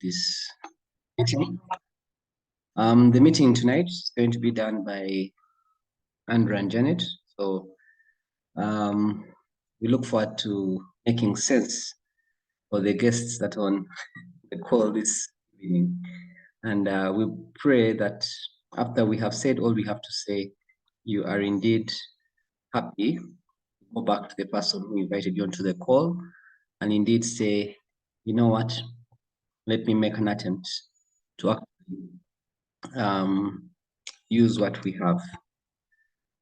this meeting. The meeting tonight is going to be done by Andrew and Janet. So we look forward to making sense for the guests that are on the call this evening. And we pray that after we have said all we have to say, you are indeed happy. Go back to the person who invited you onto the call and indeed say, you know what, let me make an attempt to actually use what we have.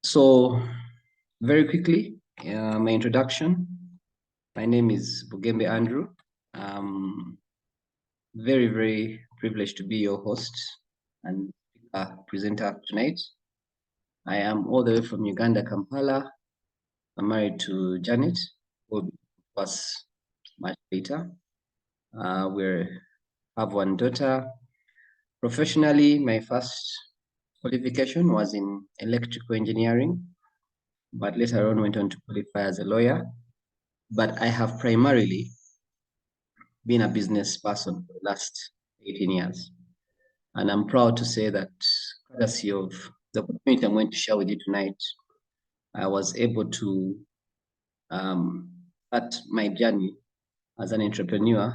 So very quickly, my introduction. My name is Bugembe Andrew. Very, very privileged to be your host and presenter tonight. I am all the way from Uganda, Kampala. I'm married to Janet, who will be with us much later. We have one daughter. Professionally, my first qualification was in electrical engineering, but later on went on to qualify as a lawyer. But I have primarily been a business person for the last 18 years. And I'm proud to say that, courtesy of the opportunity I'm going to share with you tonight, I was able to start my journey as an entrepreneur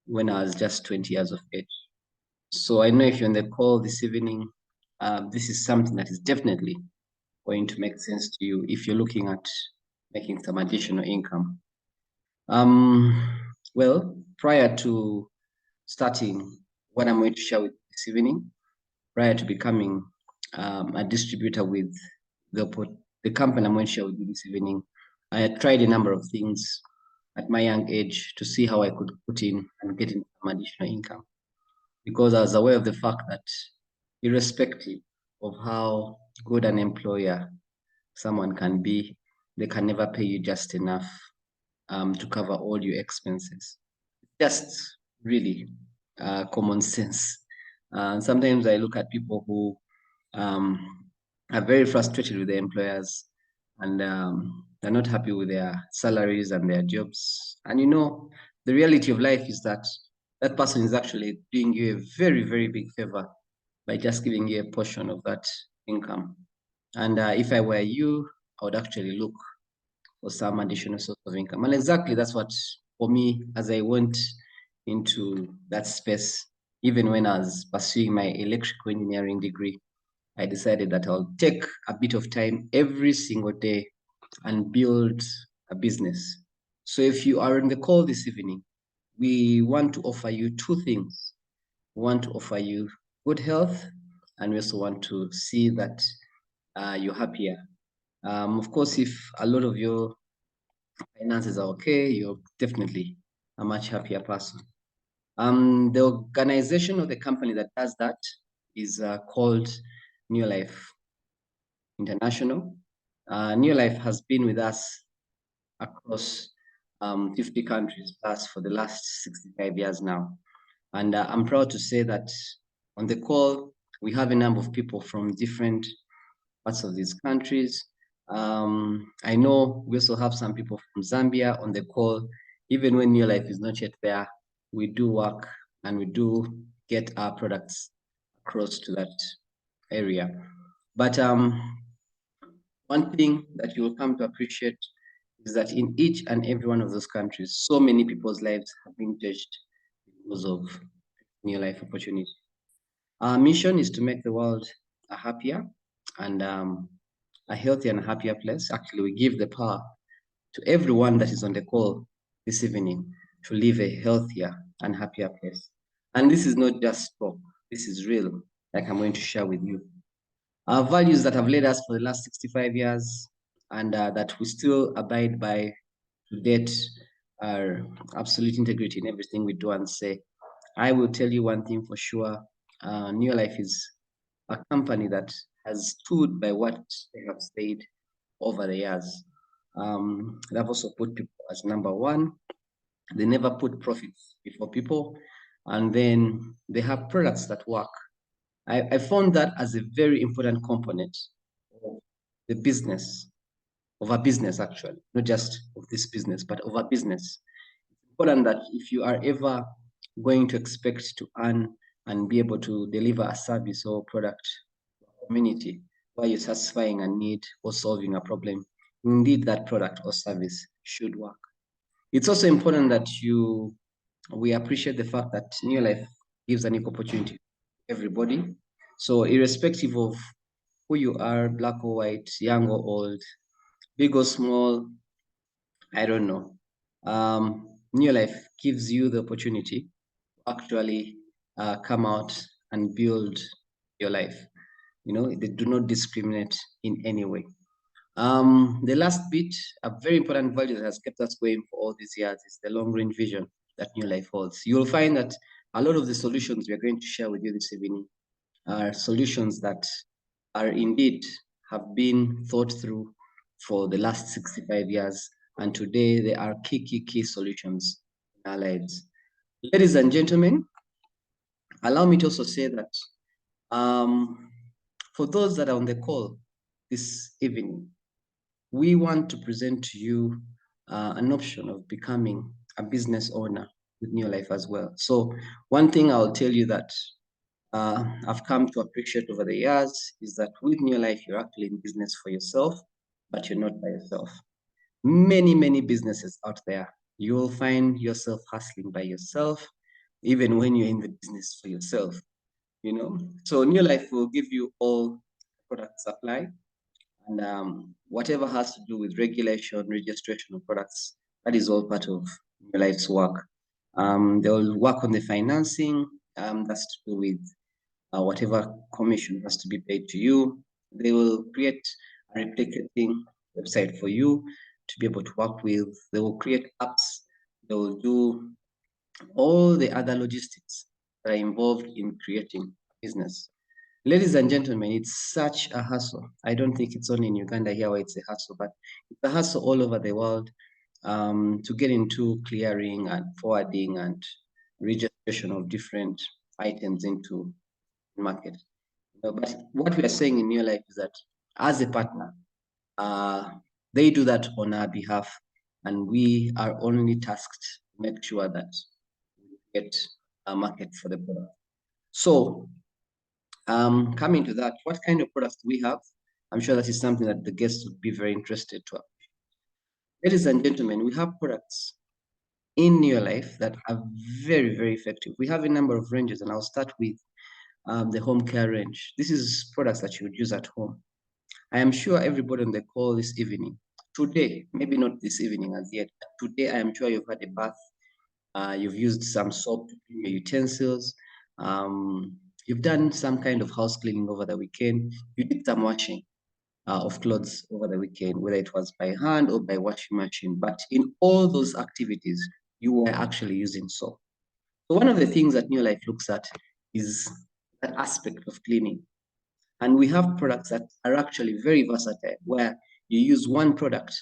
when I was just 20 years of age. So I know if you're on the call this evening, this is something that is definitely going to make sense to you if you're looking at making some additional income. Well, prior to starting what I'm going to share with you this evening, prior to becoming a distributor with the company I'm going to share with you this evening, I had tried a number of things at my young age to see how I could put in and get in some additional income. Because I was aware of the fact that irrespective of how good an employer someone can be, they can never pay you just enough to cover all your expenses. Just really common sense. Sometimes I look at people who are very frustrated with their employers and they're not happy with their salaries and their jobs. And you know, the reality of life is that that person is actually doing you a very, very big favor by just giving you a portion of that income. And if I were you, I would actually look for some additional source of income. And exactly that's what, for me, as I went into that space, even when I was pursuing my electrical engineering degree, I decided that I'll take a bit of time every single day and build a business. So if you are on the call this evening, we want to offer you two things. We want to offer you good health, and we also want to see that you're happier. Of course, if a lot of your finances are okay, you're definitely a much happier person. The organization or the company that does that is called Neolife International. Neolife has been with us across 50 countries plus for the last 65 years now. And I'm proud to say that on the call, we have a number of people from different parts of these countries. I know we also have some people from Zambia on the call. Even when Neolife is not yet there, we do work and we do get our products across to that area. But one thing that you will come to appreciate is that in each and every one of those countries, so many people's lives have been touched because of Neolife Opportunity. Our mission is to make the world a happier and a healthier and happier place. Actually, we give the power to everyone that is on the call this evening to live a healthier and happier place. And this is not just talk, this is real, like I'm going to share with you. Our values that have led us for the last 65 years and that we still abide by to date are absolute integrity in everything we do and say. I will tell you one thing for sure, Neolife is a company that has stood by what they have said over the years. They've also put people as number one. They never put profits before people. And then they have products that work. I found that as a very important component of the business, of a business actually, not just of this business, but of a business. It's important that if you are ever going to expect to earn and be able to deliver a service or product to a community where you're satisfying a need or solving a problem, indeed that product or service should work. It's also important that we appreciate the fact that Neolife gives an equal opportunity to everybody. So irrespective of who you are, black or white, young or old, big or small, I don't know. Neolife gives you the opportunity to actually come out and build your life. They do not discriminate in any way. The last bit, a very important value that has kept us going for all these years is the long-range vision that Neolife holds. You'll find that a lot of the solutions we are going to share with you this evening are solutions that are indeed have been thought through for the last 65 years, and today they are key solutions in our lives. Ladies and gentlemen, allow me to also say that for those that are on the call this evening, we want to present to you an option of becoming a business owner with Neolife as well. So one thing I'll tell you that I've come to appreciate over the years is that with Neolife, you're actually in business for yourself, but you're not by yourself. Many businesses out there, you will find yourself hustling by yourself, even when you're in the business for yourself. So Neolife will give you all product supply and whatever has to do with regulation, registration of products, that is all part of Neolife's work. They'll work on the financing, that's to do with whatever commission has to be paid to you. They will create a replicating website for you to be able to work with. They will create apps. They will do all the other logistics that are involved in creating a business. Ladies and gentlemen, it's such a hassle. I don't think it's only in Uganda here where it's a hassle, but it's a hassle all over the world to get into clearing and forwarding and registration of different items into the market. But what we are saying in Neolife is that as a partner, they do that on our behalf, and we are only tasked to make sure that we get a market for the product. So coming to that, what kind of products do we have? I'm sure that is something that the guests would be very interested to. Ladies and gentlemen, we have products in Neolife that are very effective. We have a number of ranges, and I'll start with the home care range. This is products that you would use at home. I am sure everybody on the call this evening, today, maybe not this evening as yet, but today I am sure you've had a bath, you've used some soap to clean your utensils, you've done some kind of house cleaning over the weekend, you did some washing of clothes over the weekend, whether it was by hand or by washing machine. But in all those activities, you were actually using soap. So one of the things that Neolife looks at is that aspect of cleaning. And we have products that are actually very versatile, where you use one product,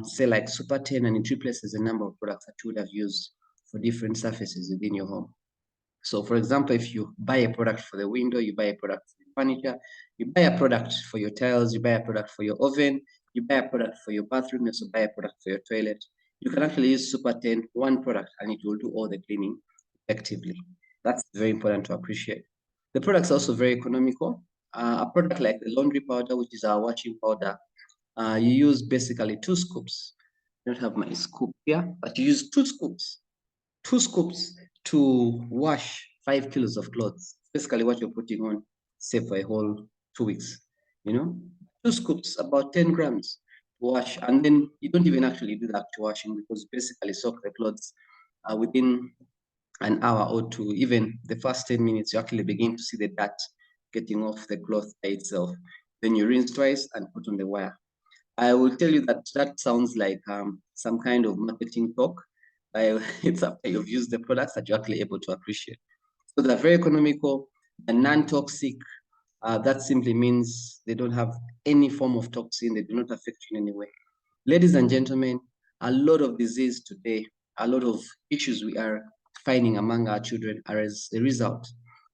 say like Super 10, and it replaces a number of products that you would have used for different surfaces within your home. So for example, if you buy a product for the window, you buy a product for the furniture, you buy a product for your tiles, you buy a product for your oven, you buy a product for your bathroom, you also buy a product for your toilet, you can actually use Super 10, one product, and it will do all the cleaning effectively. That's very important to appreciate. The products are also very economical. A product like the laundry powder, which is our washing powder, you use basically 2 scoops. I don't have my scoop here, but you use 2 scoops. 2 scoops to wash 5 kilos of clothes. Basically what you're putting on, say, for a whole 2 weeks, 2 scoops, about 10 grams to wash. And then you don't even actually do the actual washing, because you basically soak the clothes within an hour or two. Even the first 10 minutes, you actually begin to see the dirt getting off the cloth by itself. Then you rinse twice and put on the wire. I will tell you that that sounds like some kind of marketing talk. It's after you've used the products that you're actually able to appreciate. So they're very economical and non-toxic. That simply means they don't have any form of toxin. They do not affect you in any way. Ladies and gentlemen, a lot of disease today, a lot of issues we are finding among our children are as a result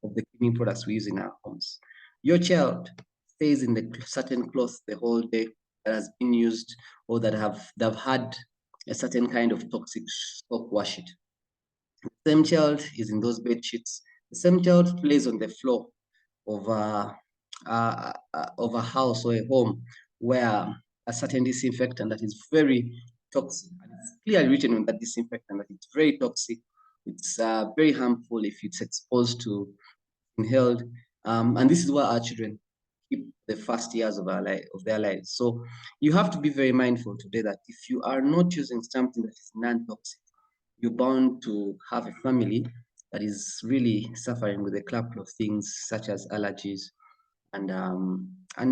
of the cleaning products we use in our homes. Your child stays in the certain cloth the whole day that has been used, or that have had a certain kind of toxic soap, wash it. Same child is in those bed sheets. The same child plays on the floor of a house or a home where a certain disinfectant that is very toxic, and it's clearly written on that disinfectant that it's very toxic. It's very harmful if it's exposed to inhaled, and this is where our children keep the first years of their lives. So you have to be very mindful today that if you are not using something that is non-toxic, you're bound to have a family that is really suffering with a couple of things such as allergies and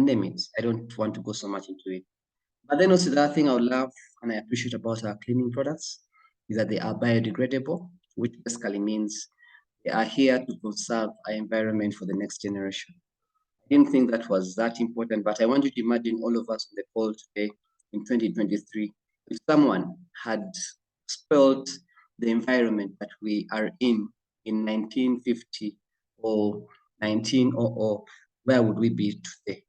name it. I don't want to go so much into it. But then also the other thing I would love and I appreciate about our cleaning products is that they are biodegradable, which basically means they are here to conserve our environment for the next generation. I didn't think that was that important, but I want you to imagine all of us on the call today in 2023. If someone had spoiled the environment that we are in 1950 or 1900, where would we be today?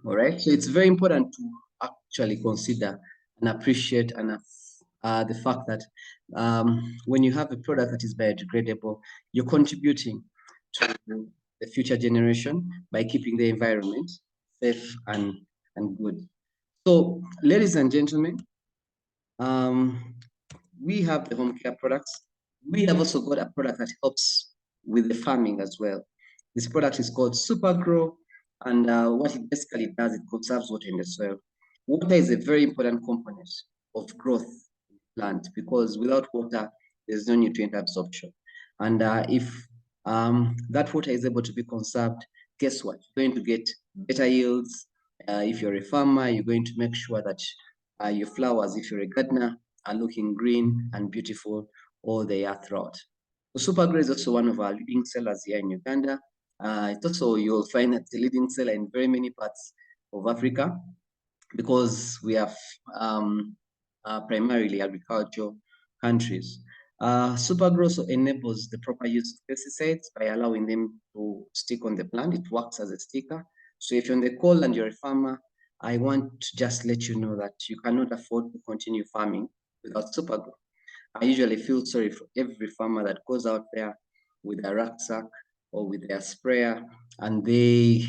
All right. So it's very important to actually consider and appreciate the fact that when you have a product that is biodegradable, you're contributing to the future generation by keeping the environment safe and good. So, ladies and gentlemen, we have the home care products. We have also got a product that helps with the farming as well. This product is called Super Grow, and what it basically does, it conserves water in the soil. Water is a very important component of growth in the plant because without water, there's no nutrient absorption. And if that water is able to be conserved, guess what? You're going to get better yields. If you're a farmer, you're going to make sure that your flowers, if you're a gardener, are looking green and beautiful all the year throughout. So Supergrow is also one of our leading sellers here in Uganda. It's also, you'll find it's a leading seller in very many parts of Africa because we have primarily agricultural countries. Supergrow also enables the proper use of pesticides by allowing them to stick on the plant. It works as a sticker. So if you're on the call and you're a farmer, I want to just let you know that you cannot afford to continue farming without Supergrow. I usually feel sorry for every farmer that goes out there with a rucksack or with their sprayer and they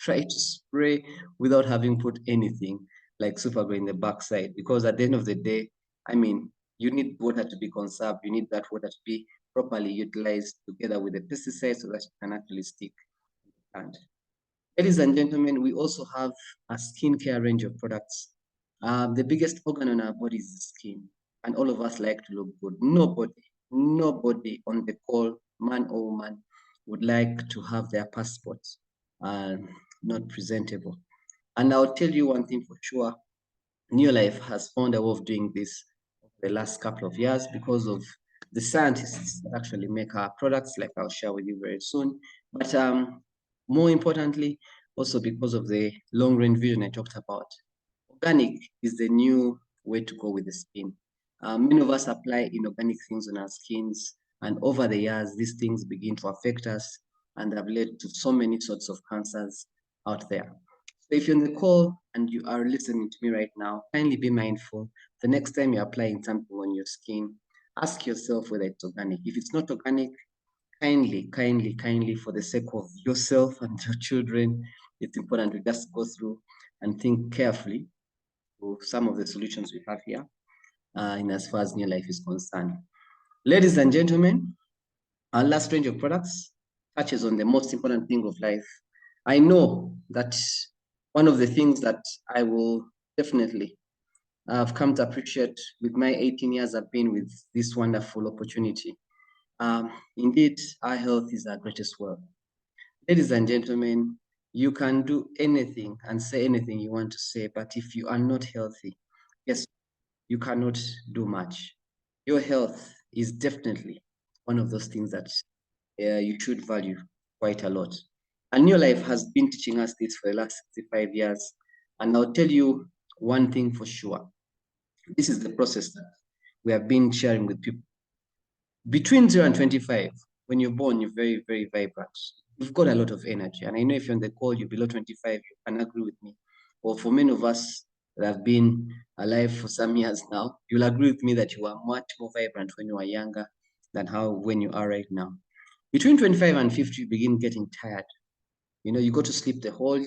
try to spray without having put anything like Supergrow in the backside, because at the end of the day, I mean, you need water to be conserved. You need that water to be properly utilized together with the pesticides so that you can actually stick. And ladies and gentlemen, we also have a skincare range of products. The biggest organ on our body is the skin, and all of us like to look good. Nobody on the call, man or woman, would like to have their passports not presentable. And I'll tell you one thing for sure, Neolife has found a way of doing this the last couple of years because of the scientists that actually make our products, like I'll share with you very soon. But more importantly, also because of the long-range vision I talked about. Organic is the new way to go with the skin. Many of us apply inorganic things on our skins, and over the years, these things begin to affect us and have led to so many sorts of cancers out there. So if you're on the call and you are listening to me right now, kindly be mindful. The next time you're applying something on your skin, ask yourself whether it's organic. If it's not organic, kindly, for the sake of yourself and your children, it's important to just go through and think carefully of some of the solutions we have here in as far as Neolife is concerned. Ladies and gentlemen, our last range of products touches on the most important thing of life. I know that one of the things that I will definitely have come to appreciate with my 18 years I've been with this wonderful opportunity. Indeed, our health is our greatest wealth. Ladies and gentlemen, you can do anything and say anything you want to say, but if you are not healthy, yes, you cannot do much. Your health is definitely one of those things that you should value quite a lot. And Neolife has been teaching us this for the last 65 years. And I'll tell you one thing for sure. This is the process that we have been sharing with people. Between 0 and 25, when you're born, you're very, very vibrant. You've got a lot of energy. And I know if you're on the call, you're below 25, you can agree with me. Or for many of us that have been alive for some years now, you'll agree with me that you are much more vibrant when you are younger than how when you are right now. Between 25 and 50, you begin getting tired. You go to sleep the whole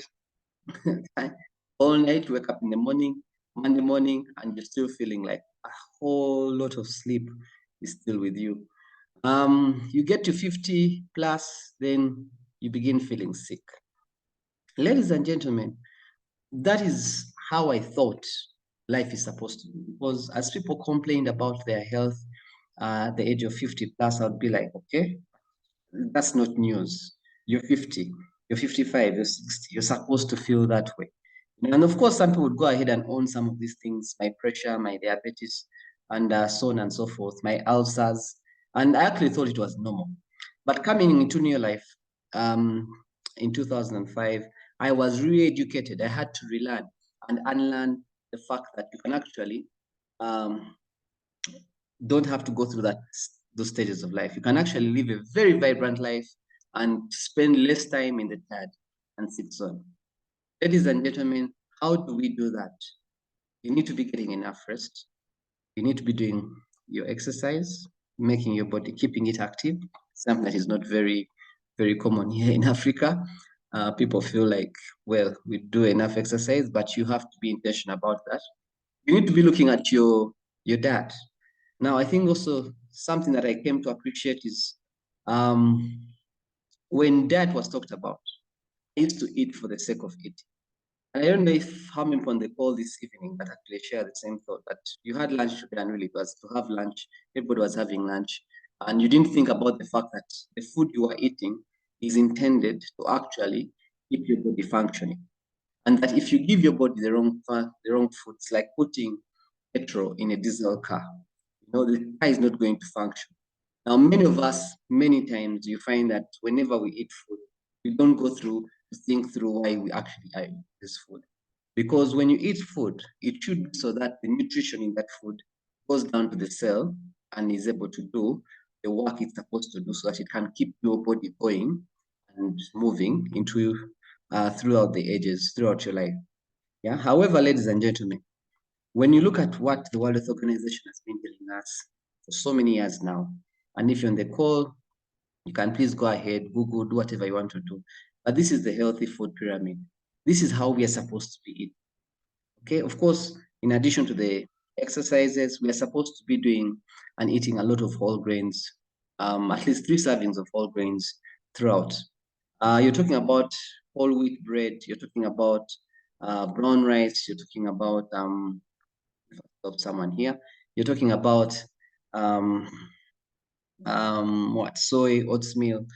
time, all night, wake up in the morning, Monday morning, and you're still feeling like a whole lot of sleep is still with you. You get to 50 plus, then you begin feeling sick. Ladies and gentlemen, that is how I thought life is supposed to be. Because as people complained about their health at the age of 50 plus, I'd be like, okay, that's not news. You're 50, you're 55, you're 60, you're supposed to feel that way. And of course, some people would go ahead and own some of these things, my pressure, my diabetes, and so on and so forth, my ulcers. And I actually thought it was normal. But coming into Neolife in 2005, I was re-educated. I had to relearn and unlearn the fact that you can actually don't have to go through those stages of life. You can actually live a very vibrant life and spend less time in the tired and sick zone. Ladies and gentlemen, how do we do that? You need to be getting enough rest. You need to be doing your exercise, making your body, keeping it active, something that is not very, very common here in Africa. People feel like, well, we do enough exercise, but you have to be intentional about that. You need to be looking at your diet. Now, I think also something that I came to appreciate is when diet was talked about, I used to eat for the sake of eating. And I don't know if how many people on the call this evening that actually share the same thought that you had lunch today and really it was to have lunch. Everybody was having lunch. And you didn't think about the fact that the food you are eating is intended to actually keep your body functioning. And that if you give your body the wrong food, it's like putting petrol in a diesel car. The car is not going to function. Now, many of us, many times, you find that whenever we eat food, we don't go through to think through why we actually are eating this food. Because when you eat food, it should be so that the nutrition in that food goes down to the cell and is able to do the work it's supposed to do so that it can keep your body going and moving into throughout the ages, throughout your life. Yeah. However, ladies and gentlemen, when you look at what the World Health Organization has been telling us for so many years now, and if you're on the call, you can please go ahead, Google, do whatever you want to do. But this is the healthy food pyramid. This is how we are supposed to be eating. Okay, of course, in addition to the exercises, we are supposed to be doing and eating a lot of whole grains, at least 3 servings of whole grains throughout. You're talking about whole wheat bread, you're talking about brown rice, you're talking about someone here, you're talking about soy, oatmeal,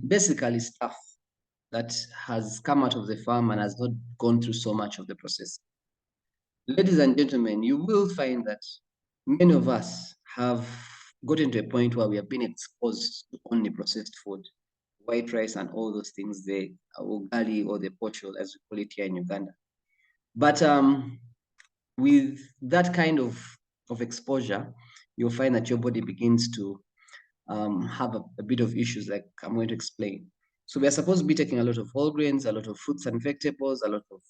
basically stuff that has come out of the farm and has not gone through so much of the process. Ladies and gentlemen, you will find that many of us have gotten to a point where we have been exposed to only processed food, white rice and all those things, the ugali or the pochol, as we call it here in Uganda. But with that kind of exposure, you'll find that your body begins to have a bit of issues like I'm going to explain. So we are supposed to be taking a lot of whole grains, a lot of fruits and vegetables, a lot of,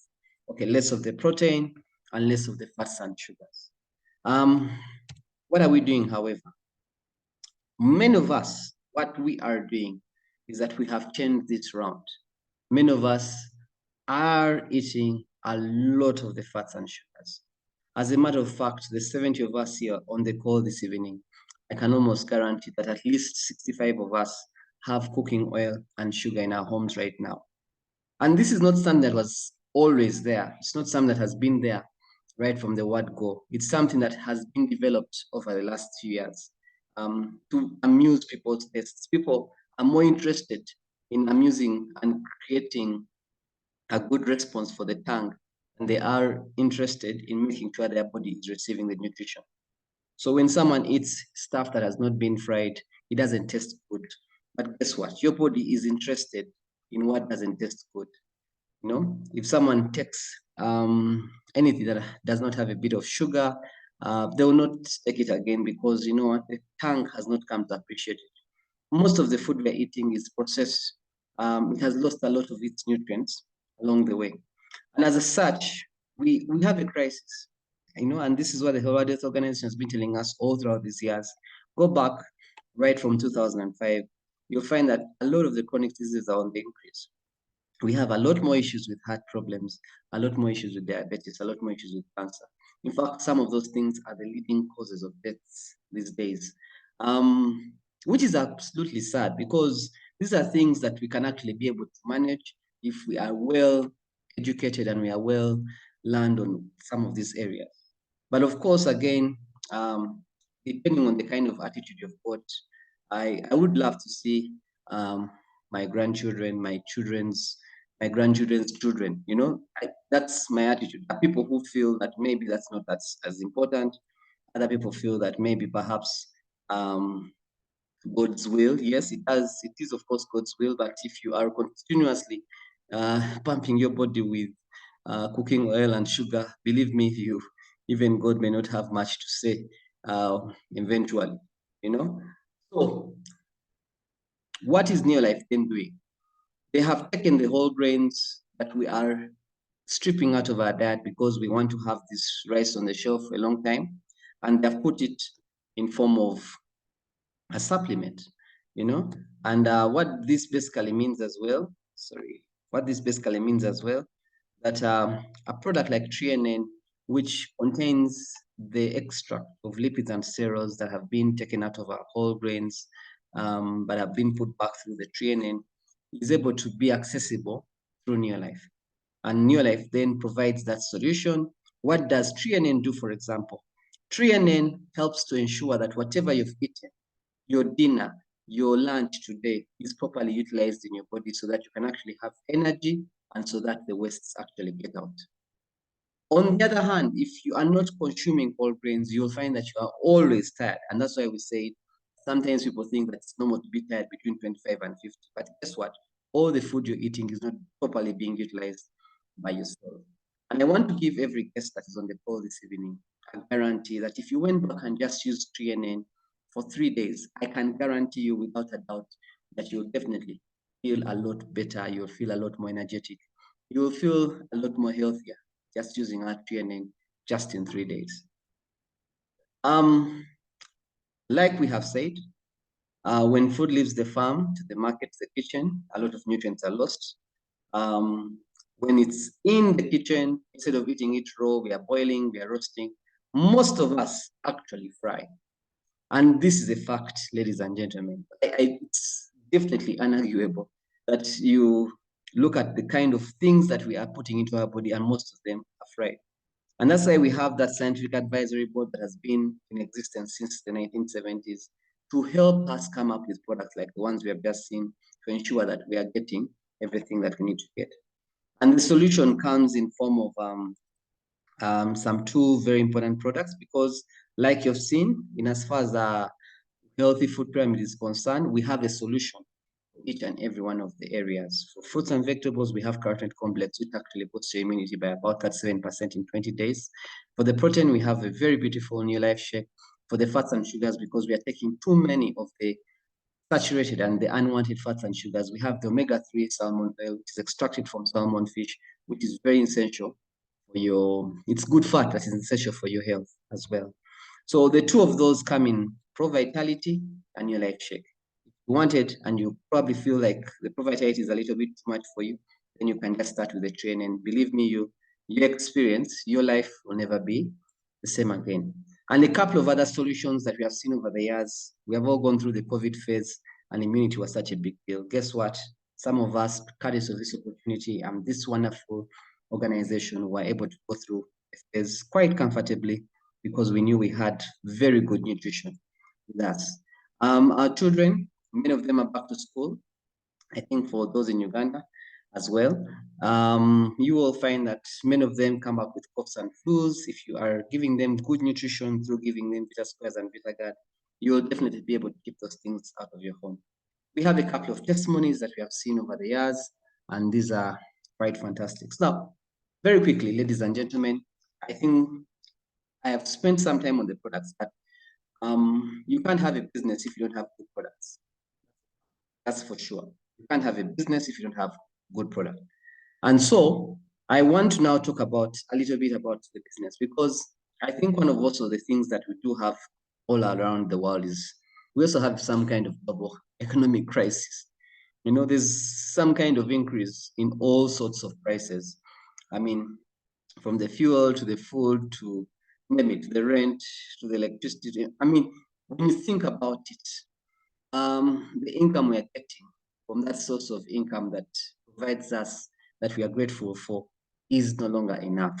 less of the protein and less of the fats and sugars. What are we doing, however? Many of us, what we are doing is that we have changed this round. Many of us are eating a lot of the fats and sugars. As a matter of fact, the 70 of us here on the call this evening, I can almost guarantee that at least 65 of us have cooking oil and sugar in our homes right now. And this is not something that was always there. It's not something that has been there right from the word go. It's something that has been developed over the last few years to amuse people's tastes. People are more interested in amusing and creating a good response for the tongue, and they are interested in making sure their body is receiving the nutrition. So when someone eats stuff that has not been fried, it doesn't taste good. But guess what? Your body is interested in what doesn't taste good. If someone takes anything that does not have a bit of sugar, they will not take it again because the tongue has not come to appreciate it. Most of the food we're eating is processed. It has lost a lot of its nutrients along the way. And as such, we have a crisis, and this is what the World Health Organization has been telling us all throughout these years. Go back right from 2005, you'll find that a lot of the chronic diseases are on the increase. We have a lot more issues with heart problems, a lot more issues with diabetes, a lot more issues with cancer. In fact, some of those things are the leading causes of deaths these days, which is absolutely sad because these are things that we can actually be able to manage if we are well educated and we are well learned on some of these areas. But of course, again, depending on the kind of attitude you've got, I would love to see my grandchildren, my grandchildren's children, that's my attitude. There are people who feel that maybe that's not as important. Other people feel that maybe perhaps um, God's will. Yes, it is of course God's will, but if you are continuously pumping your body with cooking oil and sugar, believe me, even God may not have much to say eventually, So what is Neolife then doing? They have taken the whole grains that we are stripping out of our diet because we want to have this rice on the shelf for a long time, and they've put it in form of a supplement, and what this basically means as well, that a product like TreaNN, which contains the extract of lipids and sterols that have been taken out of our whole grains, but have been put back through the TreaNN, is able to be accessible through Neolife. And Neolife then provides that solution. What does TreaNN do, for example? TreaNN helps to ensure that whatever you've eaten, your dinner, your lunch today is properly utilized in your body so that you can actually have energy and so that the wastes actually get out. On the other hand, if you are not consuming whole grains, you'll find that you are always tired. And that's why we say sometimes people think that it's normal to be tired between 25 and 50. But guess what? All the food you're eating is not properly being utilized by yourself. And I want to give every guest that is on the call this evening a guarantee that if you went back and just used TreaNN for 3 days, I can guarantee you without a doubt that you'll definitely feel a lot better. You'll feel a lot more energetic. You'll feel a lot more healthier just using our TreaNN just in 3 days. Like we have said, when food leaves the farm to the market, the kitchen, a lot of nutrients are lost. When it's in the kitchen, instead of eating it raw, we are boiling, we are roasting. Most of us actually fry. And this is a fact, ladies and gentlemen. It's definitely unarguable that you look at the kind of things that we are putting into our body, and most of them are fried. And that's why we have that scientific advisory board that has been in existence since the 1970s to help us come up with products like the ones we have just seen to ensure that we are getting everything that we need to get. And the solution comes in form of some two very important products because, like you've seen, in as far as the healthy food pyramid is concerned, we have a solution for each and every one of the areas. For fruits and vegetables, we have carotenoid complex, which actually boosts your immunity by about 37% in 20 days. For the protein, we have a very beautiful Neolife shake. For the fats and sugars, because we are taking too many of the saturated and the unwanted fats and sugars, we have the omega-3 salmon oil, which is extracted from salmon fish, which is very essential for it's good fat that is essential for your health as well. So the two of those come in Pro Vitality and Neolife Shake. If you want it and you probably feel like the Pro Vitality is a little bit too much for you, then you can just start with the train. And believe me, your experience, your life will never be the same again. And a couple of other solutions that we have seen over the years. We have all gone through the COVID phase, and immunity was such a big deal. Guess what? Some of us, courtesy of this opportunity and this wonderful organization, were able to go through the phase quite comfortably because we knew we had very good nutrition with us. Our children, many of them are back to school. I think for those in Uganda as well, you will find that many of them come up with coughs and flus. If you are giving them good nutrition through giving them Vita Squares and Vita Guard, you will definitely be able to keep those things out of your home. We have a couple of testimonies that we have seen over the years, and these are quite fantastic. Now, very quickly, ladies and gentlemen, I think I have spent some time on the products, but you can't have a business if you don't have good products. That's for sure. You can't have a business if you don't have good product. And so I want to now talk about a little bit about the business, because I think one of also the things that we do have all around the world is we also have some kind of global economic crisis. There's some kind of increase in all sorts of prices. I mean, from the fuel to the food to maybe to the rent to the electricity. I mean, when you think about it, the income we are getting from that source of income that provides us, that we are grateful for, is no longer enough.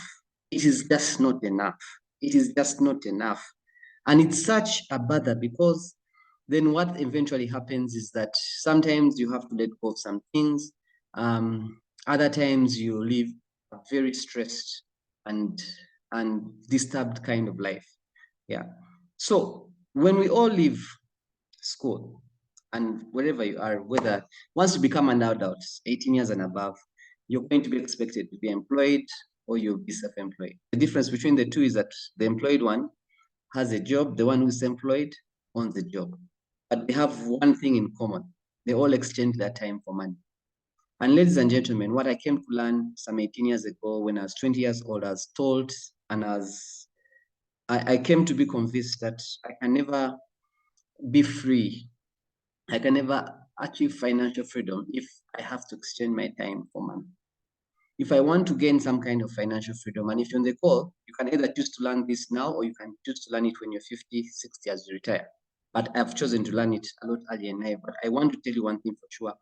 It is just not enough. It is just not enough. And it's such a bother, because then what eventually happens is that sometimes you have to let go of some things. Other times you live a very stressed and disturbed kind of life. Yeah. So when we all leave school, and wherever you are, whether once you become an adult, 18 years and above, you're going to be expected to be employed or you'll be self-employed. The difference between the two is that the employed one has a job, the one who's employed owns the job. But they have one thing in common. They all exchange their time for money. And ladies and gentlemen, what I came to learn some 18 years ago when I was 20 years old, I was told, and I came to be convinced that I can never be free. I can never achieve financial freedom if I have to exchange my time for money. If I want to gain some kind of financial freedom, and if you're on the call, you can either choose to learn this now or you can choose to learn it when you're 50, 60 as you retire. But I've chosen to learn it a lot earlier in life. But I want to tell you one thing for sure.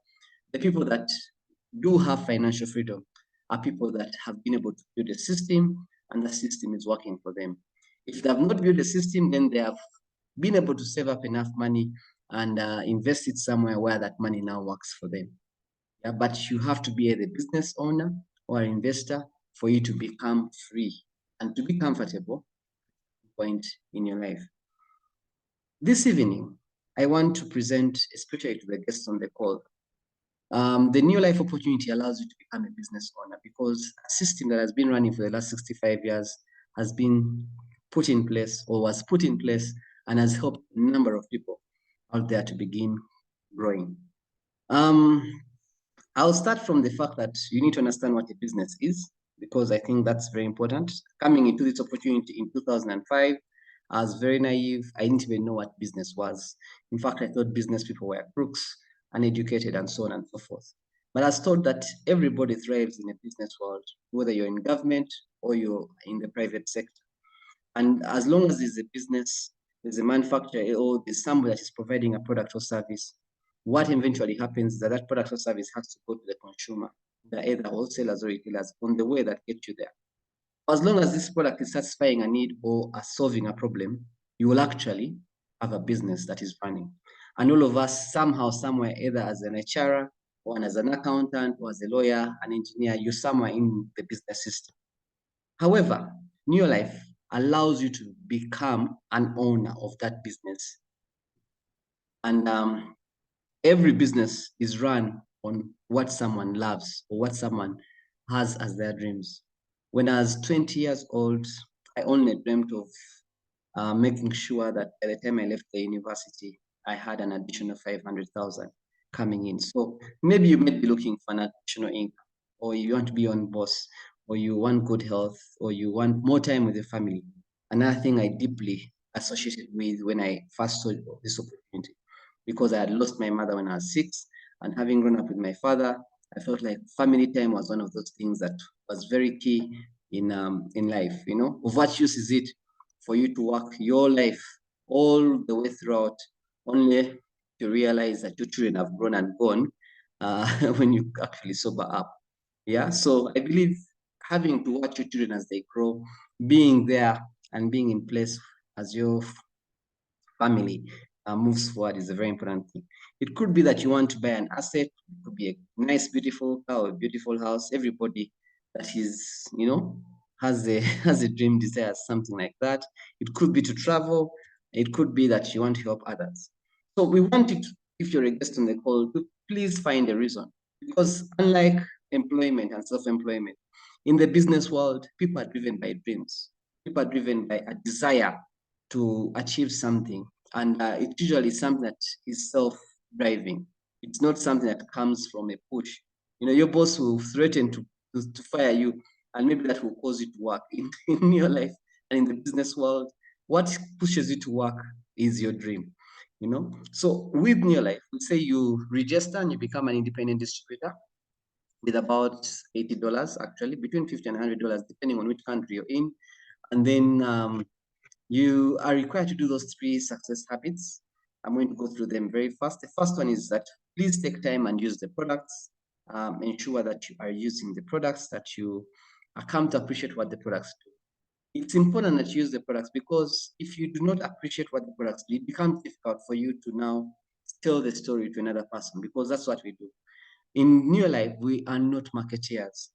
The people that do have financial freedom are people that have been able to build a system, and the system is working for them. If they have not built a system, then they have been able to save up enough money and invest it somewhere where that money now works for them. Yeah, but you have to be a business owner or an investor for you to become free and to be comfortable point in your life. This evening, I want to present, especially to the guests on the call, the Neolife Opportunity allows you to become a business owner, because a system that has been running for the last 65 years has been put in place, or was put in place, and has helped a number of people out there to begin growing. I'll start from the fact that you need to understand what a business is, because I think that's very important. Coming into this opportunity in 2005, I was very naive. I didn't even know what business was. In fact, I thought business people were crooks, uneducated, and so on and so forth. But I was told that everybody thrives in a business world, whether you're in government or you're in the private sector. And as long as there's a business, there's a manufacturer, or there's somebody that is providing a product or service, what eventually happens is that that product or service has to go to the consumer, the either wholesalers or retailers, on the way that gets you there. As long as this product is satisfying a need or solving a problem, you will actually have a business that is running. And all of us, somehow, somewhere, either as an HR or as an accountant or as a lawyer, an engineer, you're somewhere in the business system. However, Neolife allows you to become an owner of that business. And every business is run on what someone loves or what someone has as their dreams. When I was 20 years old, I only dreamt of making sure that by the time I left the university, I had an additional 500,000 coming in. So maybe you might be looking for an additional income, or you want to be on boss, or you want good health, or you want more time with your family. Another thing I deeply associated with when I first saw this opportunity, because I had lost my mother when I was 6, and having grown up with my father, I felt like family time was one of those things that was very key in life. Of what use is it for you to work your life all the way throughout, only to realize that your children have grown and gone when you actually sober up? Yeah, so I believe having to watch your children as they grow, being there and being in place as your family moves forward is a very important thing. It could be that you want to buy an asset. It could be a nice, beautiful car or a beautiful house. Everybody that is, has a has a dream, desires something like that. It could be to travel. It could be that you want to help others. So we want it, if you're a guest on the call, to please find a reason. Because unlike employment and self-employment, in the business world, people are driven by dreams. People are driven by a desire to achieve something. And it's usually something that is self-driving. It's not something that comes from a push. Your boss will threaten to fire you, and maybe that will cause you to work in your life and in the business world. What pushes you to work is your dream. you know. So with Neolife, we say you register and you become an independent distributor with about $80, actually, between $50 and $100, depending on which country you're in. And then you are required to do those 3 success habits. I'm going to go through them very fast. The first one is that please take time and use the products. Ensure that you are using the products, that you come to appreciate what the products do. It's important that you use the products, because if you do not appreciate what the products do, it becomes difficult for you to now tell the story to another person, because that's what we do. In Neolife, we are not marketeers.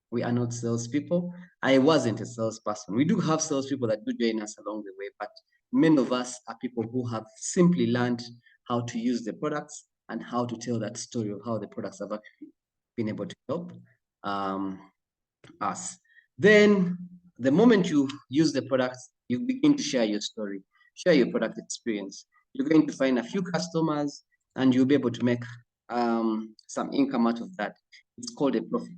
We are not salespeople. I wasn't a salesperson. We do have salespeople that do join us along the way, but many of us are people who have simply learned how to use the products and how to tell that story of how the products have actually been able to help us. Then the moment you use the products, you begin to share your story, share your product experience. You're going to find a few customers and you'll be able to make some income out of that. It's called a profit,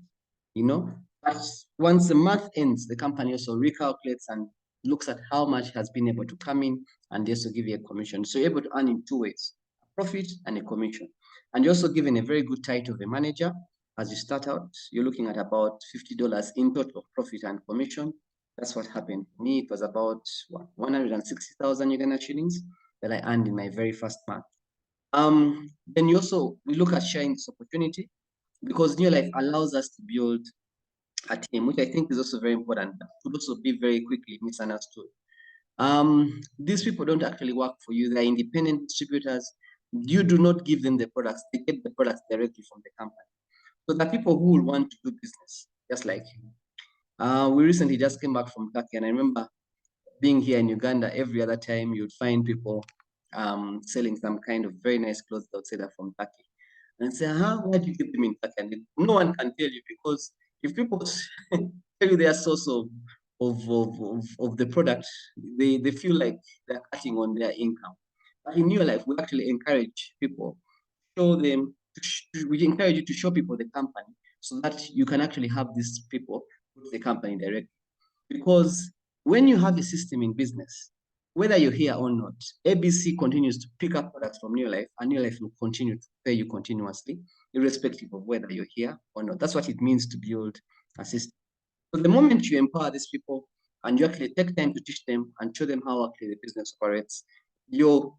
you know. But once the month ends, the company also recalculates and looks at how much has been able to come in, and they also give you a commission. So you're able to earn in 2 ways, a profit and a commission. And you're also given a very good title of a manager. As you start out, you're looking at about $50 in total profit and commission. That's what happened. For me, it was about 160,000 Uganda shillings that I earned in my very first month. Then we look at sharing this opportunity, because Neolife allows us to build a team, which I think is also very important, but could also be very quickly misunderstood. These people don't actually work for you. They're independent distributors. You do not give them the products. They get the products directly from the company. So the people who will want to do business, just like you. We recently just came back from Turkey, and I remember being here in Uganda, every other time you'd find people selling some kind of very nice clothes that would say they're from Turkey. And I'd say, why do you get them in Turkey? And no one can tell you, because if people tell you their source of the product, they feel like they're cutting on their income. But in Neolife, we actually encourage people, show them, we encourage you to show people the company, so that you can actually have these people put the company directly. Because when you have a system in business, whether you're here or not, ABC continues to pick up products from Neolife, and Neolife will continue to pay you continuously, irrespective of whether you're here or not. That's what it means to build a system. So the moment you empower these people and you actually take time to teach them and show them how actually the business operates, your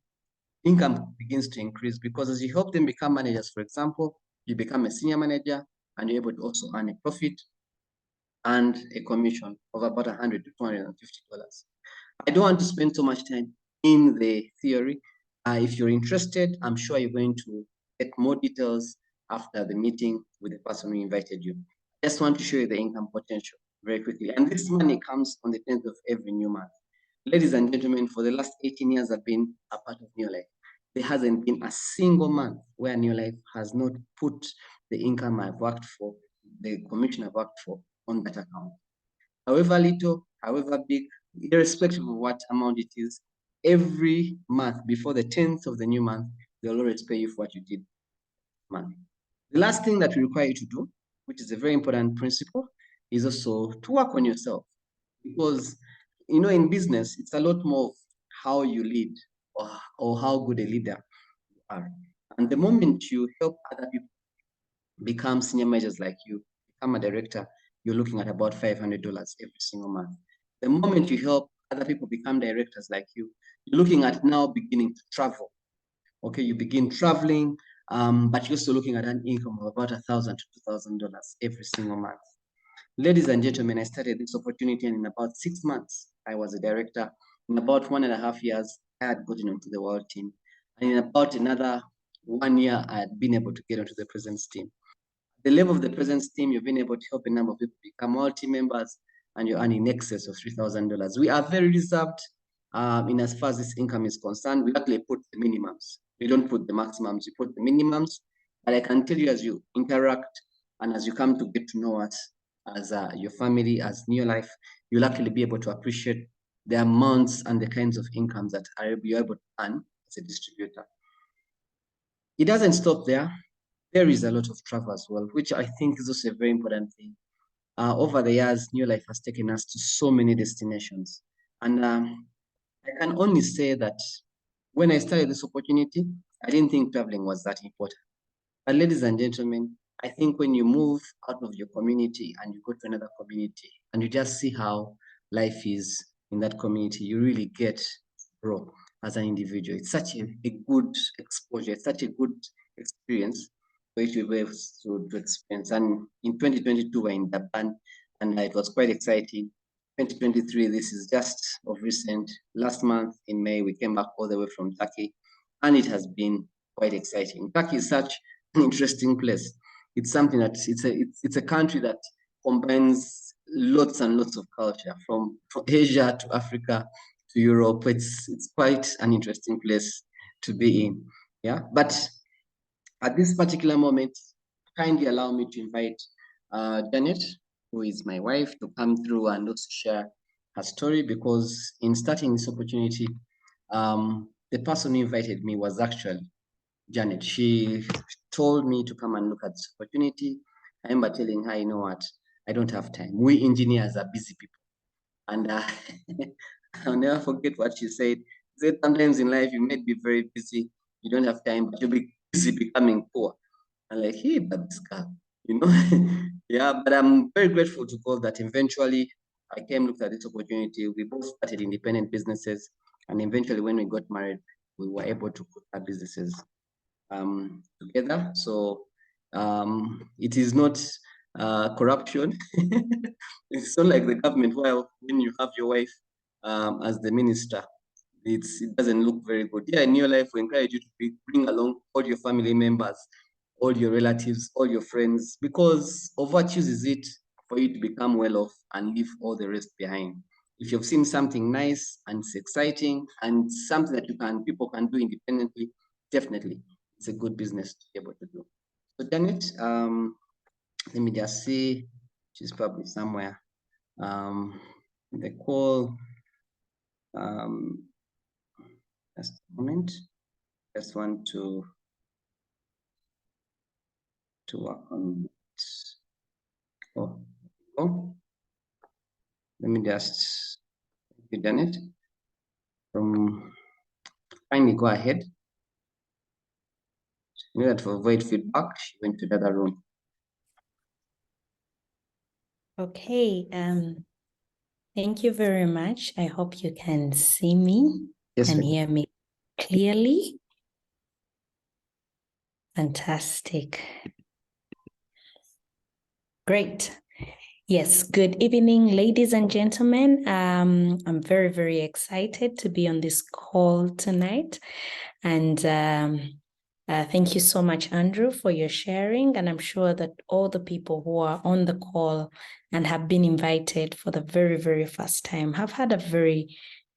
income begins to increase, because as you help them become managers, for example, you become a senior manager and you're able to also earn a profit and a commission of about $100 to $250. I don't want to spend so much time in the theory. If you're interested, I'm sure you're going to get more details after the meeting with the person who invited you. I just want to show you the income potential very quickly. And this money comes on the 10th of every new month. Ladies and gentlemen, for the last 18 years I've been a part of Neolife, there hasn't been a single month where Neolife has not put the income I've worked for, the commission I've worked for, on that account. However little, however big, irrespective of what amount it is, every month before the 10th of the new month, they'll always pay you for what you did month. The last thing that we require you to do, which is a very important principle, is also to work on yourself. Because, you know, in business, it's a lot more of how you lead, or how good a leader you are. And the moment you help other people become senior managers like you, become a director, you're looking at about $500 every single month. The moment you help other people become directors like you, you're looking at now beginning to travel. Okay, you begin traveling, but you're also looking at an income of about $1,000 to $2,000 every single month. Ladies and gentlemen, I started this opportunity, and in about 6 months, I was a director. In about 1.5 years, I had gotten onto the world team. And in about another 1 year, I had been able to get onto the president's team. The level of the president's team, you've been able to help a number of people become all team members, and you're earning in excess of $3,000. We are very reserved in as far as this income is concerned. We actually put the minimums. We don't put the maximums, we put the minimums. But I can tell you, as you interact and as you come to get to know us as your family, as Neolife, you'll actually be able to appreciate the amounts and the kinds of incomes that you're able to earn as a distributor. It doesn't stop there. There is a lot of travel as well, which I think is also a very important thing. Over the years, Neolife has taken us to so many destinations. And I can only say that when I started this opportunity, I didn't think traveling was that important. But ladies and gentlemen, I think when you move out of your community and you go to another community and you just see how life is in that community, you really get grow as an individual. It's such a good exposure, it's such a good experience for you to be able to experience. And in 2022, we're in Japan, and it was quite exciting. 2023, this is just of recent. Last month in May, we came back all the way from Turkey, and it has been quite exciting. Turkey is such an interesting place. It's something that it's a country that combines lots and lots of culture from Asia to Africa to Europe. It's quite an interesting place to be in. Yeah, but at this particular moment, kindly allow me to invite Janet, who is my wife, to come through and also share her story, because in starting this opportunity, the person who invited me was actually Janet. She told me to come and look at this opportunity. I remember telling her, you know what, I don't have time. We engineers are busy people. And I'll never forget what she said. She said, sometimes in life you may be very busy, you don't have time, but you'll be busy becoming poor. I'm like, hey, but this girl, you know? Yeah, but I'm very grateful to God that eventually I came, looked at this opportunity. We both started independent businesses. And eventually when we got married, we were able to put our businesses together. So it is not corruption. It's not like the government. Well, when you have your wife as the minister, it doesn't look very good. Yeah, in Neolife, we encourage you to bring along all your family members, all your relatives, all your friends, because of what chooses it for you to become well off and leave all the rest behind. If you've seen something nice and it's exciting and something that people can do independently, definitely it's a good business to be able to do. So Janet, let me just see, she's probably somewhere in the call. Just a moment. Just want to work on it. Oh, let me just, you done it? Kindly go ahead. You know that to avoid feedback, she went to the other room. Okay, thank you very much. I hope you can see me and hear me clearly. Fantastic. Great. Yes, good evening, ladies and gentlemen. I'm very, very excited to be on this call tonight. And thank you so much, Andrew, for your sharing. And I'm sure that all the people who are on the call and have been invited for the very, very first time have had a very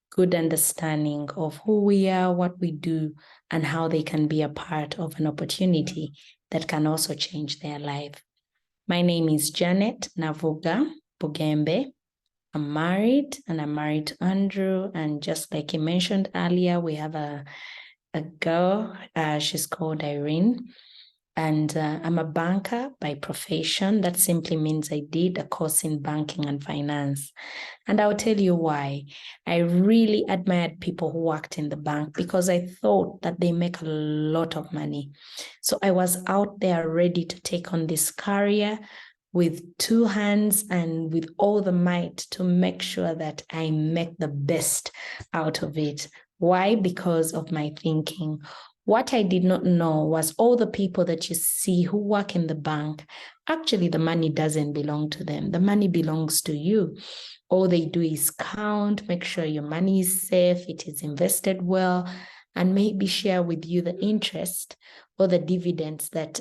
good understanding of who we are, what we do, and how they can be a part of an opportunity that can also change their life. My name is Janet Navvuga Bugembe. I'm married, and I'm married to Andrew. And just like he mentioned earlier, we have a girl. She's called Irene. And I'm a banker by profession. That simply means I did a course in banking and finance. And I'll tell you why. I really admired people who worked in the bank because I thought that they make a lot of money. So I was out there ready to take on this career with two hands and with all the might to make sure that I make the best out of it. Why? Because of my thinking. What I did not know was all the people that you see who work in the bank, actually the money doesn't belong to them. The money belongs to you. All they do is count, make sure your money is safe, it is invested well, and maybe share with you the interest or the dividends that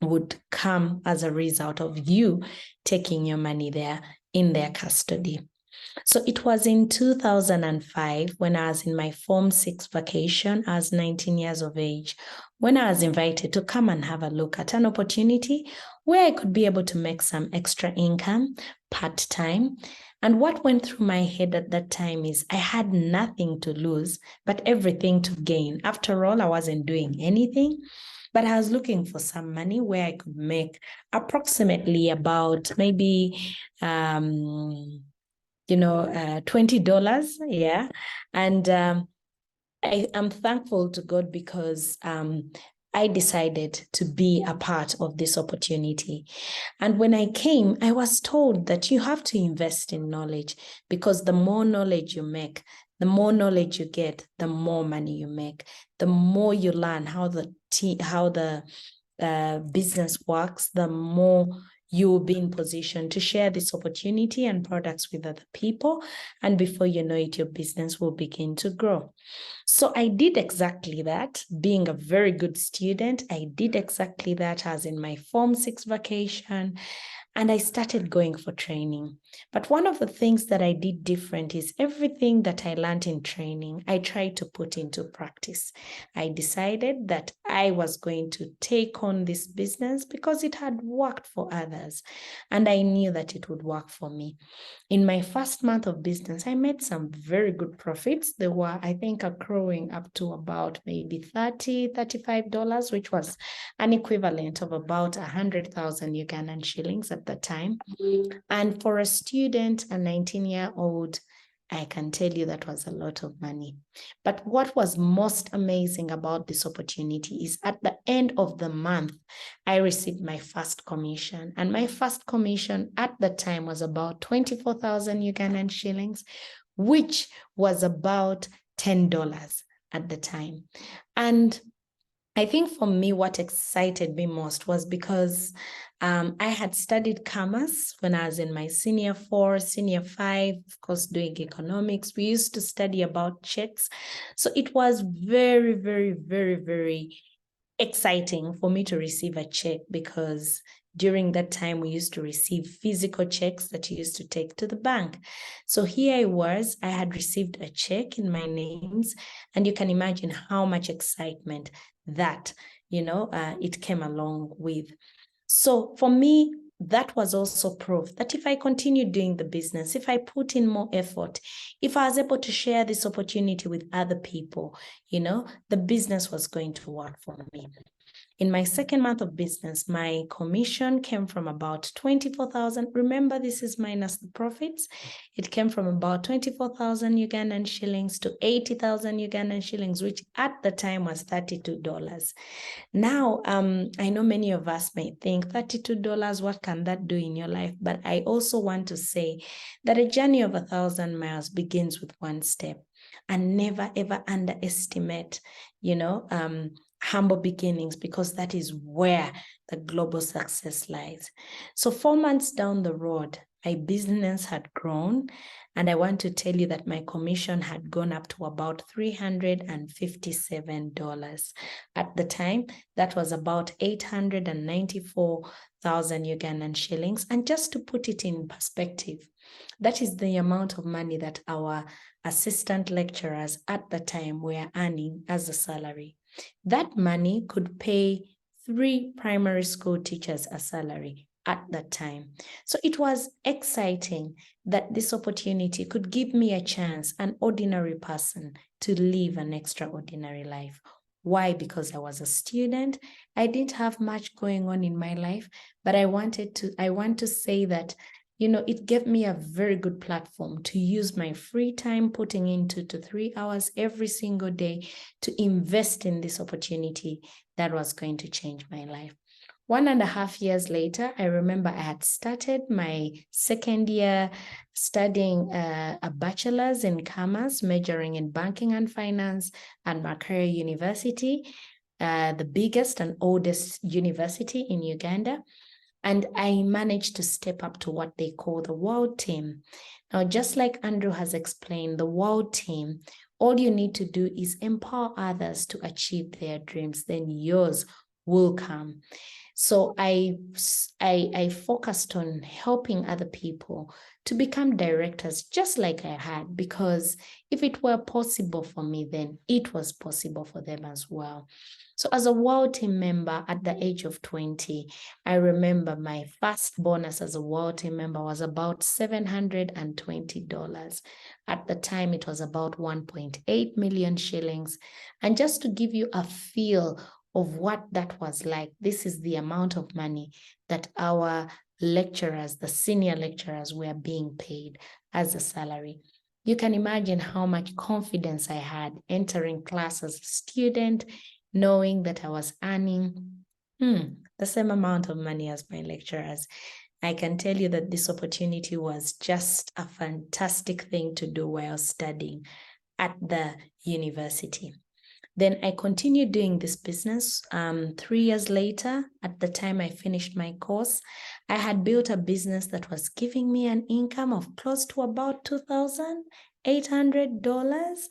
would come as a result of you taking your money there in their custody. So it was in 2005 when I was in my Form 6 vacation. I was 19 years of age when I was invited to come and have a look at an opportunity where I could be able to make some extra income part-time. And what went through my head at that time is I had nothing to lose, but everything to gain. After all, I wasn't doing anything, but I was looking for some money where I could make approximately about maybe $20, yeah. And I am thankful to God because I decided to be a part of this opportunity. And when I came, I was told that you have to invest in knowledge, because the more knowledge you make, the more knowledge you get, the more money you make, the more you learn how the business works, the more you will be in position to share this opportunity and products with other people. And before you know it, your business will begin to grow. So I did exactly that. Being a very good student, I did exactly that as in my Form 6 vacation. And I started going for training. But one of the things that I did different is everything that I learned in training, I tried to put into practice. I decided that I was going to take on this business because it had worked for others. And I knew that it would work for me. In my first month of business, I made some very good profits. They were, I think, accruing up to about maybe $30, $35, which was an equivalent of about 100,000 Ugandan shillings at the time. And for a student, a 19-year-old, I can tell you that was a lot of money. But what was most amazing about this opportunity is at the end of the month, I received my first commission. And my first commission at the time was about 24,000 Ugandan shillings, which was about $10 at the time. And I think for me, what excited me most was because I had studied commerce when I was in my senior 4, senior 5, of course, doing economics. We used to study about checks. So it was very, very, very, very exciting for me to receive a check, because during that time, we used to receive physical checks that you used to take to the bank. So here I had received a check in my names, and you can imagine how much excitement that, it came along with. So for me, that was also proof that if I continue doing the business, if I put in more effort, if I was able to share this opportunity with other people, the business was going to work for me. In my second month of business, my commission came from about 24,000. Remember, this is minus the profits. It came from about 24,000 Ugandan shillings to 80,000 Ugandan shillings, which at the time was $32. Now, I know many of us may think $32, what can that do in your life? But I also want to say that a journey of 1,000 miles begins with one step, and never, ever underestimate, humble beginnings, because that is where the global success lies. So 4 months down the road, my business had grown, and I want to tell you that my commission had gone up to about $357. At the time, that was about 894,000 Ugandan shillings. And just to put it in perspective, that is the amount of money that our assistant lecturers at the time were earning as a salary. That money could pay 3 primary school teachers a salary at that time. So it was exciting that this opportunity could give me a chance, an ordinary person, to live an extraordinary life. Why? Because I was a student. I didn't have much going on in my life, but I want to say that, it gave me a very good platform to use my free time, putting in 2 to 3 hours every single day, to invest in this opportunity that was going to change my life. 1.5 years later, I remember I had started my second year studying a bachelor's in commerce, majoring in banking and finance at Makerere University, the biggest and oldest university in Uganda. And I managed to step up to what they call the world team. Now, just like Andrew has explained, the world team, all you need to do is empower others to achieve their dreams, then yours will come. So I focused on helping other people to become directors, just like I had, because if it were possible for me, then it was possible for them as well. So as a world team member at the age of 20, I remember my first bonus as a world team member was about $720. At the time, it was about 1.8 million shillings. And just to give you a feel of what that was like, this is the amount of money that our lecturers, the senior lecturers, were being paid as a salary. You can imagine how much confidence I had entering class as a student, knowing that I was earning the same amount of money as my lecturers. I can tell you that this opportunity was just a fantastic thing to do while studying at the university. Then I continued doing this business. 3 years later, at the time I finished my course, I had built a business that was giving me an income of close to about $2,800.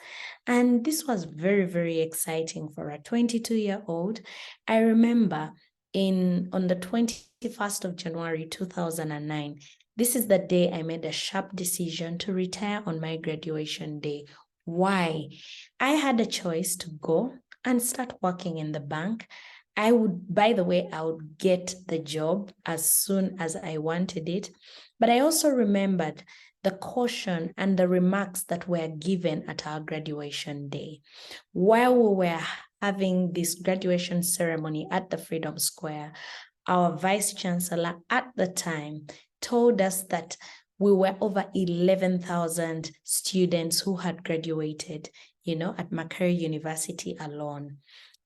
And this was very, very exciting for a 22-year-old. I remember on the 21st of January, 2009, this is the day I made a sharp decision to retire on my graduation day. Why? I had a choice to go and start working in the bank. I would get the job as soon as I wanted it. But I also remembered the caution and the remarks that were given at our graduation day. While we were having this graduation ceremony at the Freedom Square, our Vice Chancellor at the time told us that we were over 11,000 students who had graduated, at Macquarie University alone.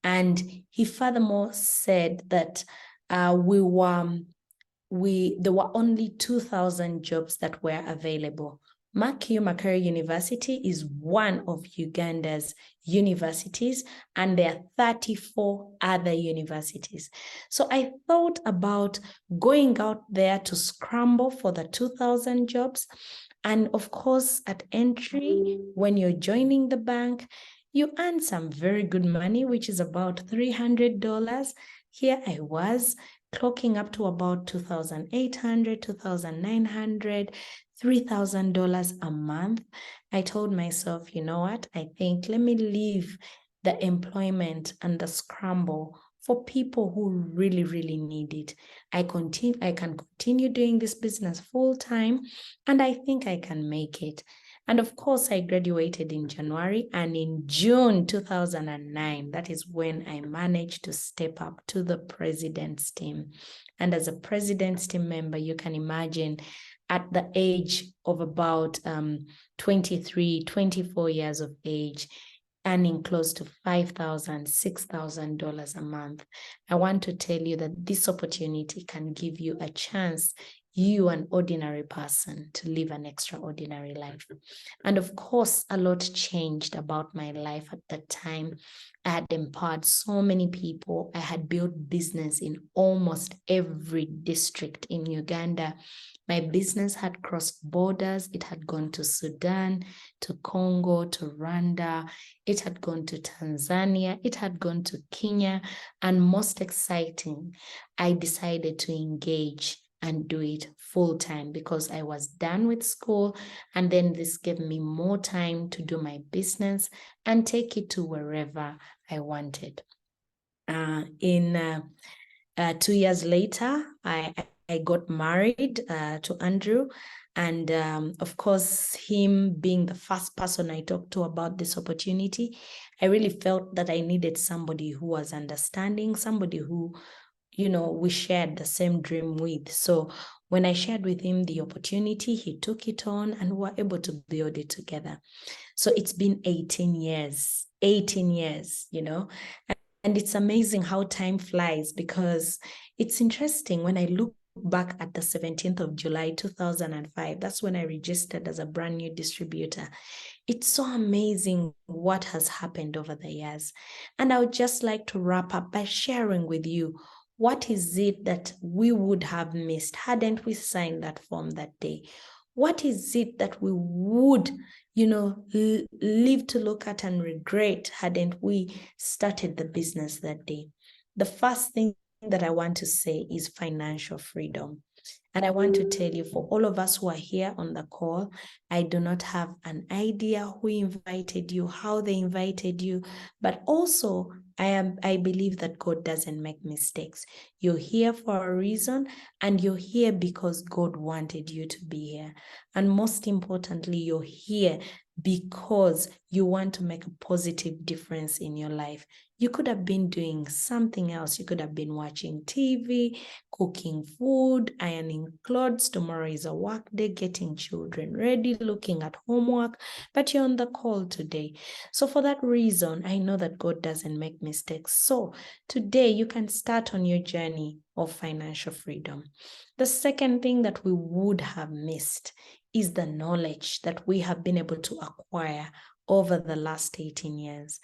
And he furthermore said that there were only 2,000 jobs that were available. Macquarie University is one of Uganda's universities, and there are 34 other universities. So I thought about going out there to scramble for the 2,000 jobs. And of course, at entry, when you're joining the bank, you earn some very good money, which is about $300. Here I was clocking up to about $2,800, $2,900, $3,000 a month. I told myself, you know what? I think let me leave the employment and the scramble for people who really, really need it. I can continue doing this business full time, and I think I can make it. And of course, I graduated in January, and in June 2009, that is when I managed to step up to the president's team. And as a president's team member, you can imagine at the age of about 23, 24 years of age, earning close to $5,000, $6,000 a month. I want to tell you that this opportunity can give you a chance, you, an ordinary person, to live an extraordinary life. And of course, a lot changed about my life at that time. I had empowered so many people. I had built business in almost every district in Uganda. My business had crossed borders. It had gone to Sudan, to Congo, to Rwanda. It had gone to Tanzania. It had gone to Kenya. And most exciting, I decided to engage and do it full time because I was done with school. And then this gave me more time to do my business and take it to wherever I wanted. 2 years later, I got married to Andrew. And of course, him being the first person I talked to about this opportunity, I really felt that I needed somebody who was understanding, somebody who, we shared the same dream with. So when I shared with him the opportunity, he took it on and we were able to build it together. So it's been 18 years, and it's amazing how time flies, because it's interesting when I look back at the 17th of July, 2005, that's when I registered as a brand new distributor. It's so amazing what has happened over the years. And I would just like to wrap up by sharing with you, what is it that we would have missed hadn't we signed that form that day? What is it that we would, live to look at and regret hadn't we started the business that day? The first thing that I want to say is financial freedom. And I want to tell you, for all of us who are here on the call, I do not have an idea who invited you, how they invited you, but also I believe that God doesn't make mistakes. You're here for a reason, and you're here because God wanted you to be here. And most importantly, you're here because you want to make a positive difference in your life. You could have been doing something else. You could have been watching TV, cooking food, ironing clothes. Tomorrow is a work day, getting children ready, looking at homework, but you're on the call today. So for that reason, I know that God doesn't make mistakes. So today you can start on your journey of financial freedom. The second thing that we would have missed is the knowledge that we have been able to acquire over the last 18 years.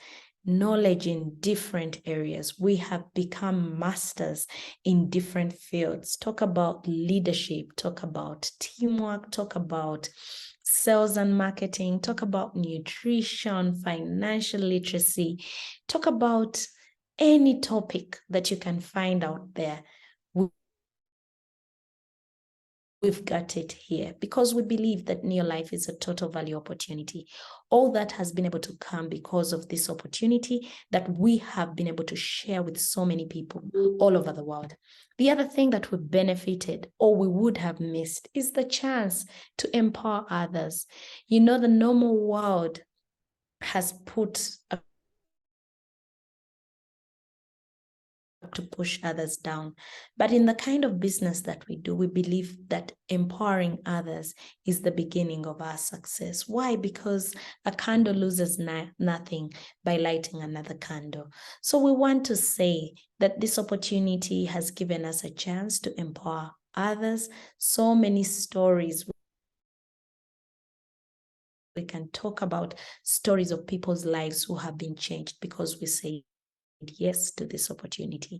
Knowledge in different areas. We have become masters in different fields. Talk about leadership, talk about teamwork, talk about sales and marketing, talk about nutrition, financial literacy, talk about any topic that you can find out there. We've got it here because we believe that Neolife is a total value opportunity. All that has been able to come because of this opportunity that we have been able to share with so many people all over the world. The other thing that we benefited or we would have missed is the chance to empower others. You know, the normal world has put to push others down. But in the kind of business that we do, we believe that empowering others is the beginning of our success. Why? Because a candle loses nothing by lighting another candle. So we want to say that this opportunity has given us a chance to empower others. So many stories. We can talk about stories of people's lives who have been changed because we say yes to this opportunity.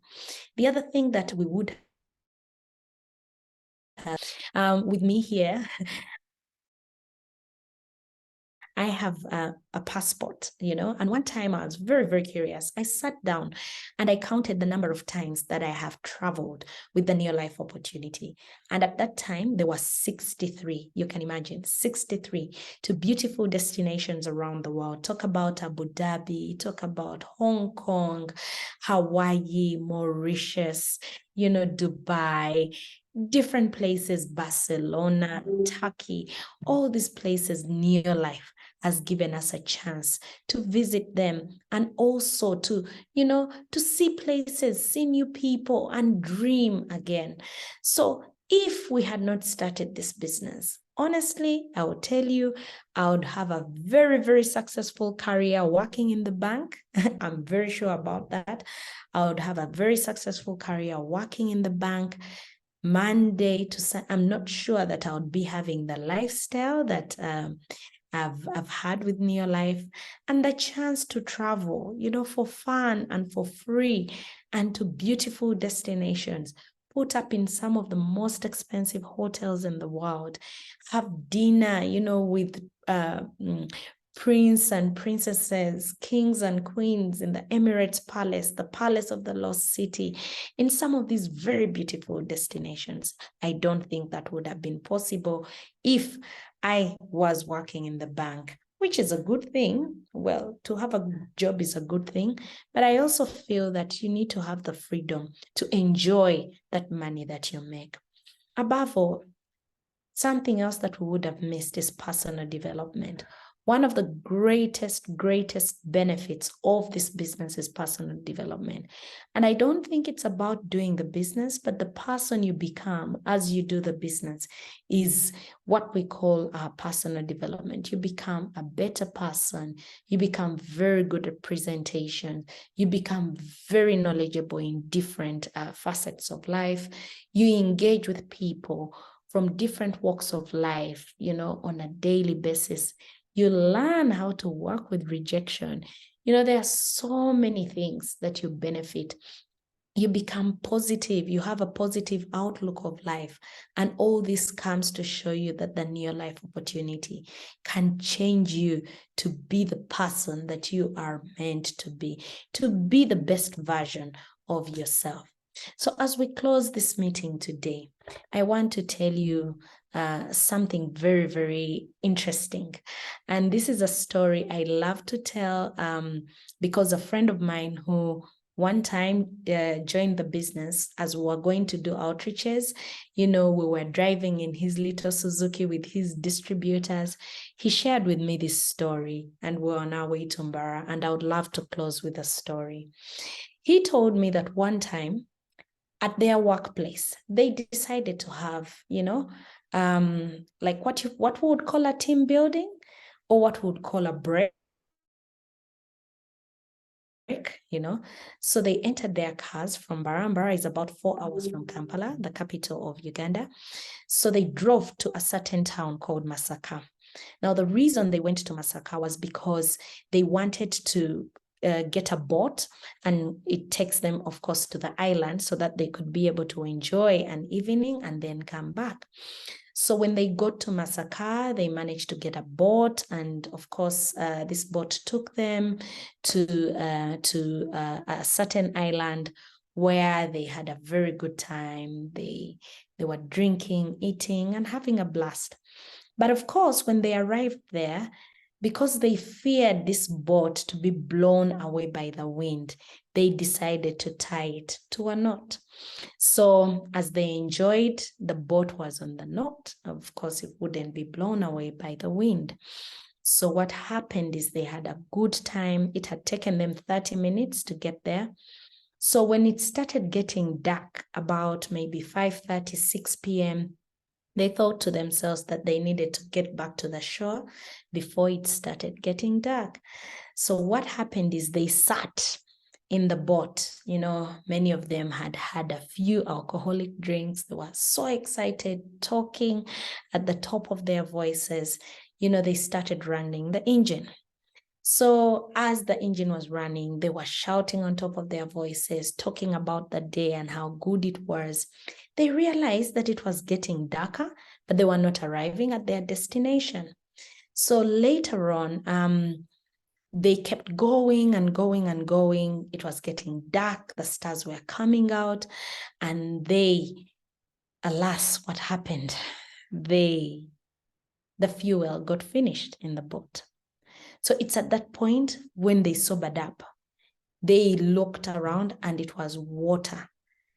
The other thing that we would have with me here, I have a passport, and one time I was very, very curious. I sat down and I counted the number of times that I have traveled with the Neolife Opportunity. And at that time, there were 63. You can imagine, 63 to beautiful destinations around the world. Talk about Abu Dhabi, talk about Hong Kong, Hawaii, Mauritius, Dubai, different places, Barcelona, Turkey, all these places. Neolife has given us a chance to visit them and also to see places, see new people, and dream again. So if we had not started this business, honestly, I will tell you, I would have a very, very successful career working in the bank. I'm very sure about that. I would have a very successful career working in the bank. Monday to Sunday. I'm not sure that I would be having the lifestyle that I've had with Neolife, and the chance to travel, for fun and for free, and to beautiful destinations. Put up in some of the most expensive hotels in the world, have dinner, with prince and princesses, kings and queens in the Emirates Palace, the Palace of the Lost City, in some of these very beautiful destinations. I don't think that would have been possible if I was working in the bank, which is a good thing. Well, to have a job is a good thing, but I also feel that you need to have the freedom to enjoy that money that you make. Above all, something else that we would have missed is personal development. One of the greatest benefits of this business is personal development. And I don't think it's about doing the business, but the person you become as you do the business is what we call personal development. You become a better person. You become very good at presentation. You become very knowledgeable in different facets of life. You engage with people from different walks of life, on a daily basis. You learn how to work with rejection. There are so many things that you benefit. You become positive. You have a positive outlook of life. And all this comes to show you that the Neolife Opportunity can change you to be the person that you are meant to be the best version of yourself. So as we close this meeting today, I want to tell you something very, very interesting. And this is a story I love to tell because a friend of mine who one time joined the business as we were going to do outreaches. We were driving in his little Suzuki with his distributors. He shared with me this story, and we're on our way to Mbara, and I would love to close with a story. He told me that one time at their workplace, they decided to have, like what we would call a team building, or what we would call a break. So they entered their cars from Mbara. Mbara is about 4 hours from Kampala, the capital of Uganda. So they drove to a certain town called Masaka. Now, the reason they went to Masaka was because they wanted to get a boat, and it takes them, of course, to the island so that they could be able to enjoy an evening and then come back. So when they got to Masaka, they managed to get a boat, and of course, this boat took them to a certain island where they had a very good time. They were drinking, eating, and having a blast. But of course, when they arrived there, because they feared this boat to be blown away by the wind, they decided to tie it to a knot. So as they enjoyed, the boat was on the knot. Of course, it wouldn't be blown away by the wind. So what happened is they had a good time. It had taken them 30 minutes to get there. So when it started getting dark, about maybe 5:30, 6 p.m., they thought to themselves that they needed to get back to the shore before it started getting dark. So what happened is they sat in the boat. Many of them had had a few alcoholic drinks. They were so excited, talking at the top of their voices. They started running the engine. So as the engine was running, they were shouting on top of their voices, talking about the day and how good it was. They realized that it was getting darker, but they were not arriving at their destination. So later on, they kept going and going and going. It was getting dark. The stars were coming out, and alas, what happened? The fuel got finished in the boat. So it's at that point when they sobered up. They looked around, and it was water.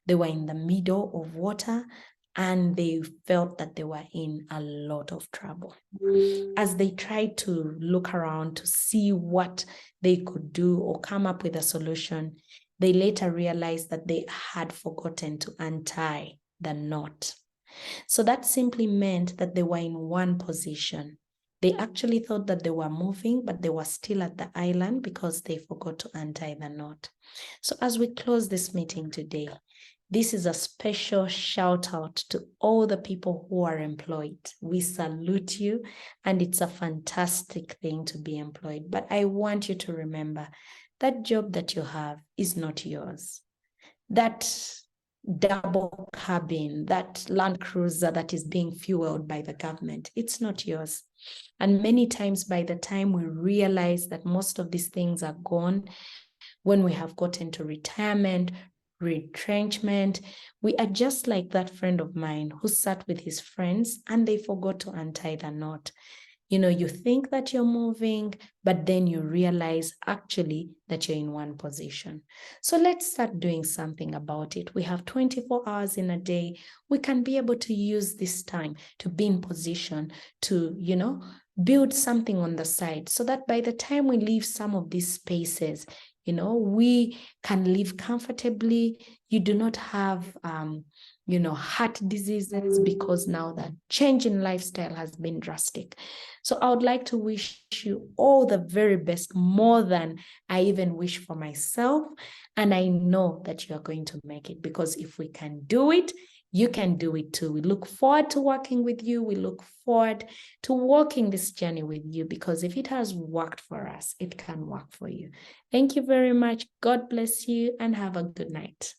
They were in the middle of water, and they felt that they were in a lot of trouble. As they tried to look around to see what they could do or come up with a solution, they later realized that they had forgotten to untie the knot. So that simply meant that they were in one position. They actually thought that they were moving, but they were still at the island because they forgot to untie the knot. So as we close this meeting today, this is a special shout out to all the people who are employed. We salute you, and it's a fantastic thing to be employed. But I want you to remember that job that you have is not yours. That double cabin, that Land Cruiser that is being fueled by the government, it's not yours. And many times by the time we realize that most of these things are gone, when we have gotten to retirement, retrenchment, we are just like that friend of mine who sat with his friends and they forgot to untie the knot. You think that you're moving, but then you realize actually that you're in one position. So let's start doing something about it. We have 24 hours in a day. We can be able to use this time to be in position to, build something on the side so that by the time we leave some of these spaces, we can live comfortably. You do not have, heart diseases, because now the change in lifestyle has been drastic. So I would like to wish you all the very best, more than I even wish for myself. And I know that you are going to make it, because if we can do it, you can do it too. We look forward to working with you. We look forward to walking this journey with you, because if it has worked for us, it can work for you. Thank you very much. God bless you, and have a good night.